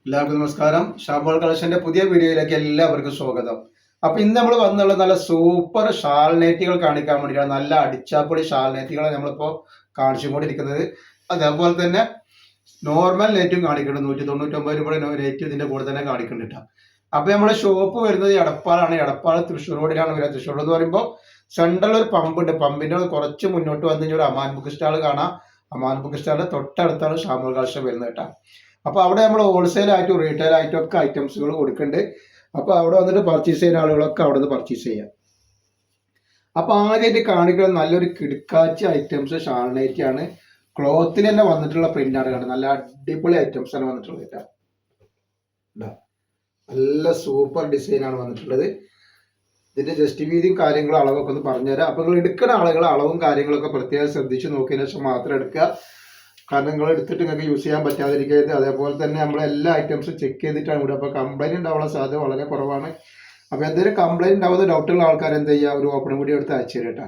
എല്ലാവർക്കും നമസ്കാരം. ഷാബോൾ കളക്ഷന്റെ പുതിയ വീഡിയോയിലേക്ക് എല്ലാവർക്കും സ്വാഗതം. അപ്പൊ ഇന്ന് നമ്മൾ വന്നുള്ള നല്ല സൂപ്പർ ഷാൾ നൈറ്റികൾ കാണിക്കാൻ വേണ്ടിയിട്ടാണ്. നല്ല അടിച്ചാപ്പൊളി ഷാൾ നൈറ്റികളാണ് നമ്മളിപ്പോ കാണിച്ചുകൊണ്ടിരിക്കുന്നത്. അതേപോലെ തന്നെ നോർമൽ നെറ്റും കാണിക്കുന്നുണ്ട്. 199 രൂപയുടെ നെറ്റ് ഇതിന്റെ കൂടെ തന്നെ കാണിക്കുന്നുണ്ട്. അപ്പൊ നമ്മുടെ ഷോപ്പ് വരുന്നത് എടപ്പാളാണ്. എടപ്പാൾ തൃശ്ശൂർ റോഡിലാണ് വരുന്നത്. തൃശ്ശൂർ എന്ന് പറയുമ്പോൾ സെൻട്രൽ ഒരു പമ്പ് ഉണ്ട്. പമ്പിന്റെ കുറച്ച് മുന്നോട്ട് വന്നു കഴിഞ്ഞാൽ ഒരു അമാൻ ബുക്ക് സ്റ്റാൾ കാണാം. അമാൻ ബുക്ക് സ്റ്റാളിന്റെ തൊട്ടടുത്താണ് ഷാബോൾ കളക്ഷൻ വരുന്നത് കേട്ടോ. അപ്പോൾ അവിടെ നമ്മൾ ഹോൾസെയിൽ ആയിട്ടും റീറ്റെയിൽ ആയിട്ടും ഒക്കെ ഐറ്റംസുകൾ കൊടുക്കുന്നുണ്ട്. അപ്പോൾ അവിടെ വന്നിട്ട് പർച്ചേസ് ചെയ്യുന്ന ആളുകളൊക്കെ അവിടെ നിന്ന് പർച്ചേസ് ചെയ്യാം. അപ്പോൾ ആദ്യമായിട്ട് കാണിക്കുന്ന നല്ലൊരു കിടക്കാച്ചി ഐറ്റംസ് ഷാൾ നൈറ്റി ആണ്. ക്ലോത്തിൽ തന്നെ വന്നിട്ടുള്ള പ്രിന്റ് ആണ് കണ്ടത്. നല്ല അടിപൊളി ഐറ്റംസ് ആണ് വന്നിട്ടുള്ളത്. നല്ല സൂപ്പർ ഡിസൈൻ ആണ് വന്നിട്ടുള്ളത്. ഇതിന്റെ ജസ്റ്റ് വീതിയും കാര്യങ്ങളും അളവൊക്കെ ഒന്ന് പറഞ്ഞുതരാം. അപ്പോൾ നിങ്ങൾ എടുക്കുന്ന ആളുകൾ അളവും കാര്യങ്ങളൊക്കെ പ്രത്യേകം ശ്രദ്ധിച്ച് നോക്കിയതിനു ശേഷം മാത്രം എടുക്കുക. കാരണം നിങ്ങൾ എടുത്തിട്ട് നിങ്ങൾക്ക് യൂസ് ചെയ്യാൻ പറ്റാതിരിക്കരുത്. അതേപോലെ തന്നെ നമ്മൾ എല്ലാ ഐറ്റംസും ചെക്ക് ചെയ്തിട്ടാണ് ഇവിടെ. അപ്പോൾ കംപ്ലൈൻറ്റ് ഉണ്ടാവാനുള്ള സാധ്യത വളരെ കുറവാണ്. അപ്പോൾ എന്തെങ്കിലും കംപ്ലൈൻറ്റ് ഉണ്ടാവുന്ന ഡൗട്ടുള്ള ആൾക്കാർ എന്ത് ചെയ്യുക, ഒരു ഓപ്പൺ വീഡിയോ എടുത്ത് അയച്ചു തരും കേട്ടോ.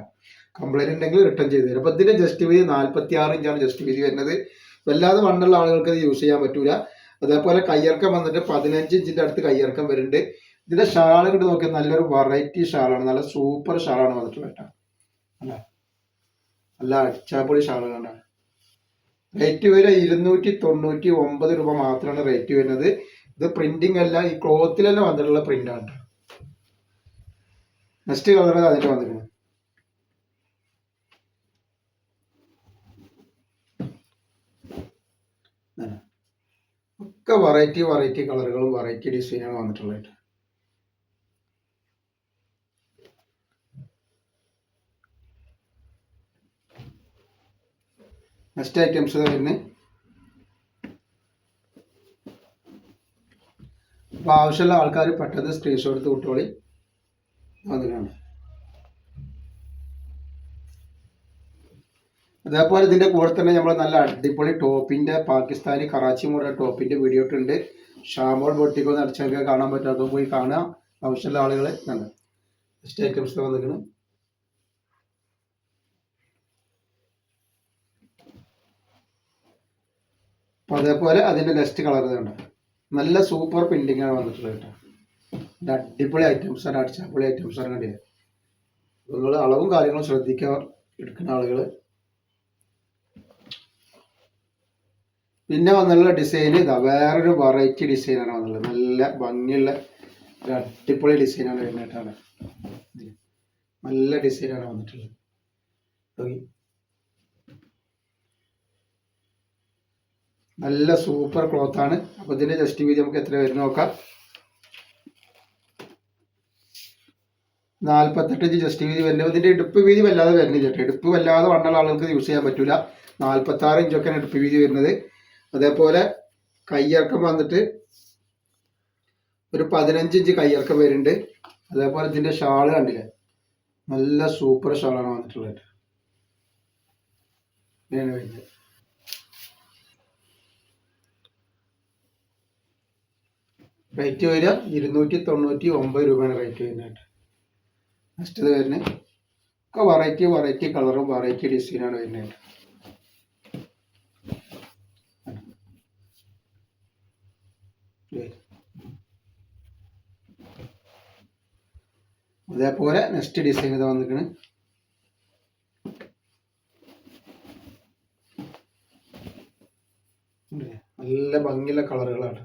കംപ്ലൈൻറ്റ് ഉണ്ടെങ്കിൽ റിട്ടേൺ ചെയ്ത് തരും. അപ്പോൾ ഇതിൻ്റെ ജസ്റ്റ് വീതി 46 ഇഞ്ചാണ് ജസ്റ്റ് വീതി വരുന്നത്. വല്ലാതെ വണ്ണുള്ള ആളുകൾക്ക് ഇത് യൂസ് ചെയ്യാൻ പറ്റൂല. അതേപോലെ കയ്യിറക്കം വന്നിട്ട് 15 ഇഞ്ചിൻ്റെ അടുത്ത് കയ്യിറക്കം വരുന്നുണ്ട്. ഇതിൻ്റെ ഷാൾ കണ്ട് നോക്കിയാൽ നല്ലൊരു വെറൈറ്റി ഷാളാണ്. നല്ല സൂപ്പർ ഷാളാണ് വന്നിട്ടുള്ളത് കേട്ടോ. അല്ല നല്ല അടിച്ചാപ്പൊളി ഷാളുകളാണ്. റേറ്റ് വരെ 299 രൂപ മാത്രമാണ് റേറ്റ് വരുന്നത്. ഇത് പ്രിന്റിംഗ് അല്ല, ഈ ക്ലോത്തിലെല്ലാം വന്നിട്ടുള്ള പ്രിന്റ് ആണ്. നെക്സ്റ്റ് കളർ അതിന്റെ വന്നിട്ടുണ്ട്. ഒക്കെ വെറൈറ്റി കളറുകളും വെറൈറ്റി ഡിസൈനാണ് വന്നിട്ടുള്ളത്. നെക്സ്റ്റ് ഐറ്റംസ് വരുന്നത് അപ്പോൾ ആവശ്യമുള്ള ആൾക്കാർ പെട്ടെന്ന് സ്ക്രീൻഷോട്ട് എടുത്ത് വിട്ടോളി. വന്നിട്ടുണ്ട്. അതേപോലെ ഇതിൻ്റെ കൂടെ തന്നെ നമ്മൾ നല്ല അടിപൊളി ടോപ്പിൻ്റെ പാകിസ്ഥാനി കറാച്ചി മോഡൽ ടോപ്പിൻ്റെ വീഡിയോ ഇട്ടുണ്ട്. ഷാബോൾ ബൊട്ടിക്കോ അടിച്ചൊക്കെ കാണാൻ പറ്റും. അത് പോയി കാണുക ആവശ്യമുള്ള ആളുകൾ. നെക്സ്റ്റ് ഐറ്റംസ് വന്നിരിക്കണം. അപ്പോൾ അതേപോലെ അതിൻ്റെ നെക്സ്റ്റ് കളർ ഇതുണ്ട്. നല്ല സൂപ്പർ പ്രിന്റിംഗ് ആണ് വന്നിട്ടുള്ളത് കേട്ടോ. അടിപൊളി ഐറ്റംസ് ആണ്, അടിച്ചാപ്പൊളി ഐറ്റംസ് ആണ് കണ്ടില്ല. നിങ്ങൾ അളവും കാര്യങ്ങളും ശ്രദ്ധിക്കുക എടുക്കുന്ന ആളുകൾ. പിന്നെ വന്നുള്ള ഡിസൈൻ ഇതാ വേറൊരു വെറൈറ്റി ഡിസൈനാണ് വന്നുള്ളത്. നല്ല ഭംഗിയുള്ള ഒരു അടിപൊളി ഡിസൈനാണ് വരുന്നതായിട്ടാണ്. നല്ല ഡിസൈനാണ് വന്നിട്ടുള്ളത്. നല്ല സൂപ്പർ ക്ലോത്ത് ആണ്. അപ്പോൾ ഇതിന്റെ ജസ്റ്റ് വീതി നമുക്ക് എത്ര വരും നോക്കാം. 48 ഇഞ്ച് ജസ്റ്റ് വീതി വരുന്നത്. ഇതിന്റെ ഇടുപ്പ് വീതി വല്ലാതെ വരുന്നില്ല കേട്ടോ. ഇടുപ്പ് വല്ലാതെ വണ്ണുള്ള ആളുകൾക്ക് യൂസ് ചെയ്യാൻ പറ്റൂല. 46 ഇഞ്ചൊക്കെയാണ് ഇടുപ്പ് വീതി വരുന്നത്. അതേപോലെ കയ്യിറക്കം വന്നിട്ട് ഒരു 15 ഇഞ്ച് കയ്യിറക്കം വരുന്നുണ്ട്. അതേപോലെ ഇതിന്റെ ഷാള് കണ്ടില്ലേ, നല്ല സൂപ്പർ ഷാളാണ് വന്നിട്ടുള്ളത്. ഇങ്ങനെയാണ് വരുന്നത്. റേറ്റ് വരിക 299 രൂപയാണ് റേറ്റ് വരുന്നത്. നെക്സ്റ്റ് ഇത് വരുന്നത് ഒക്കെ വെറൈറ്റി കളറും വെറൈറ്റി ഡിസൈനാണ് വരുന്നത്. അതേപോലെ നെക്സ്റ്റ് ഡിസൈൻ ഇത് വന്നിരിക്കുന്നത്. നല്ല ഭംഗിയുള്ള കളറുകളാണ്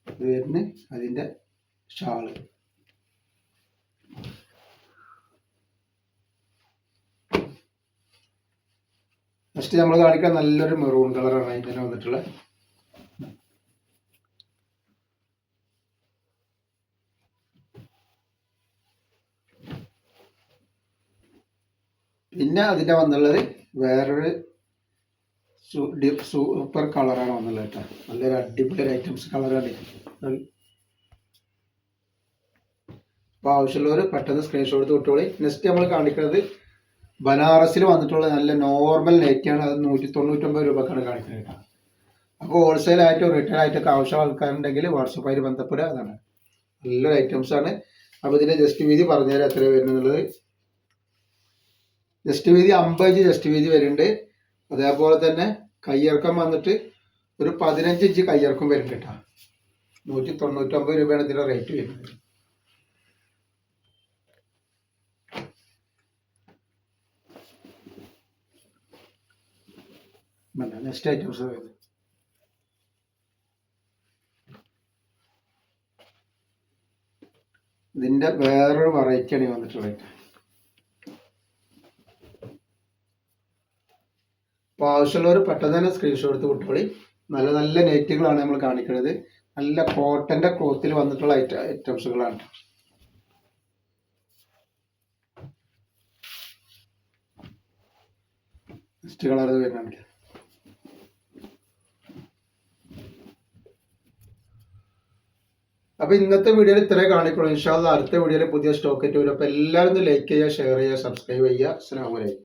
ഇത് വരുന്നത്. അതിൻ്റെ ഷാള് നെക്സ്റ്റ് നമ്മൾ കാണിക്കാൻ നല്ലൊരു മെറൂൺ കളറാണ് അതിൻ്റെ വന്നിട്ടുള്ളത്. പിന്നെ അതിൻ്റെ വന്നുള്ളത് വേറൊരു സൂപ്പർ കളറാണ് വന്നുള്ളത് കേട്ടോ. നല്ലൊരു അടിപൊളി ഐറ്റംസ് കളറാണ്. അപ്പോൾ ആവശ്യമുള്ളവർ പെട്ടെന്ന് സ്ക്രീൻഷോട്ട് എടുത്ത് വിട്ടോളി. നെക്സ്റ്റ് നമ്മൾ കാണിക്കുന്നത് ബനാറസിൽ വന്നിട്ടുള്ള നല്ല നോർമൽ നൈറ്റിയാണ്. അത് 199 രൂപക്കാണ് കാണിക്കുന്നത് കേട്ടോ. അപ്പോൾ ഹോൾസെയിൽ ആയിട്ടോ റീറ്റെയിൽ ആയിട്ടൊക്കെ ആവശ്യമുള്ള ആൾക്കാരുണ്ടെങ്കിൽ വാട്സപ്പായിട്ട് ബന്ധപ്പെടുക. അതാണ് നല്ലൊരു ഐറ്റംസ് ആണ്. അപ്പോൾ ഇതിൻ്റെ ജസ്റ്റ് വീതി പറഞ്ഞുതരാം എത്ര വരുന്നുള്ളത്. ജസ്റ്റ് വീതി 50 ഇഞ്ച് ജസ്റ്റ് വീതി വരുന്നുണ്ട്. അതേപോലെ തന്നെ കയ്യിറക്കം വന്നിട്ട് ഒരു 15 ഇഞ്ച് കയ്യിറക്കും വരും കേട്ടോ. 199 രൂപയാണ് ഇതിൻ്റെ റേറ്റ് വരുന്നത്. നെക്സ്റ്റ് ഐറ്റംസ് വരുന്നത് ഇതിൻ്റെ വേറൊരു വെറൈറ്റിയാണ് വന്നിട്ടുള്ളത്. അപ്പോൾ ആവശ്യമുള്ളവർ പെട്ടെന്ന് തന്നെ സ്ക്രീൻഷോട്ട് എടുത്ത് വിട്ടോളി. നല്ല നല്ല നെറ്റുകളാണ് നമ്മൾ കാണിക്കുന്നത്. നല്ല കോട്ടൻ്റെ ക്ലോത്തിൽ വന്നിട്ടുള്ള ഐറ്റംസുകളാണ്. നെക്സ്റ്റ് കളർ വരുന്നുണ്ട്. അപ്പോൾ ഇന്നത്തെ വീഡിയോയിൽ ഇത്രേ കാണിക്കുള്ളൂ. ഇൻഷാ അല്ലാഹ് അടുത്ത വീഡിയോയിൽ പുതിയ സ്റ്റോക്ക് ആയിട്ട് വരും. അപ്പോൾ എല്ലാവരും ലൈക്ക് ചെയ്യുക, ഷെയർ ചെയ്യുക, സബ്സ്ക്രൈബ് ചെയ്യുക. അസ്സലാമു അലൈക്കും.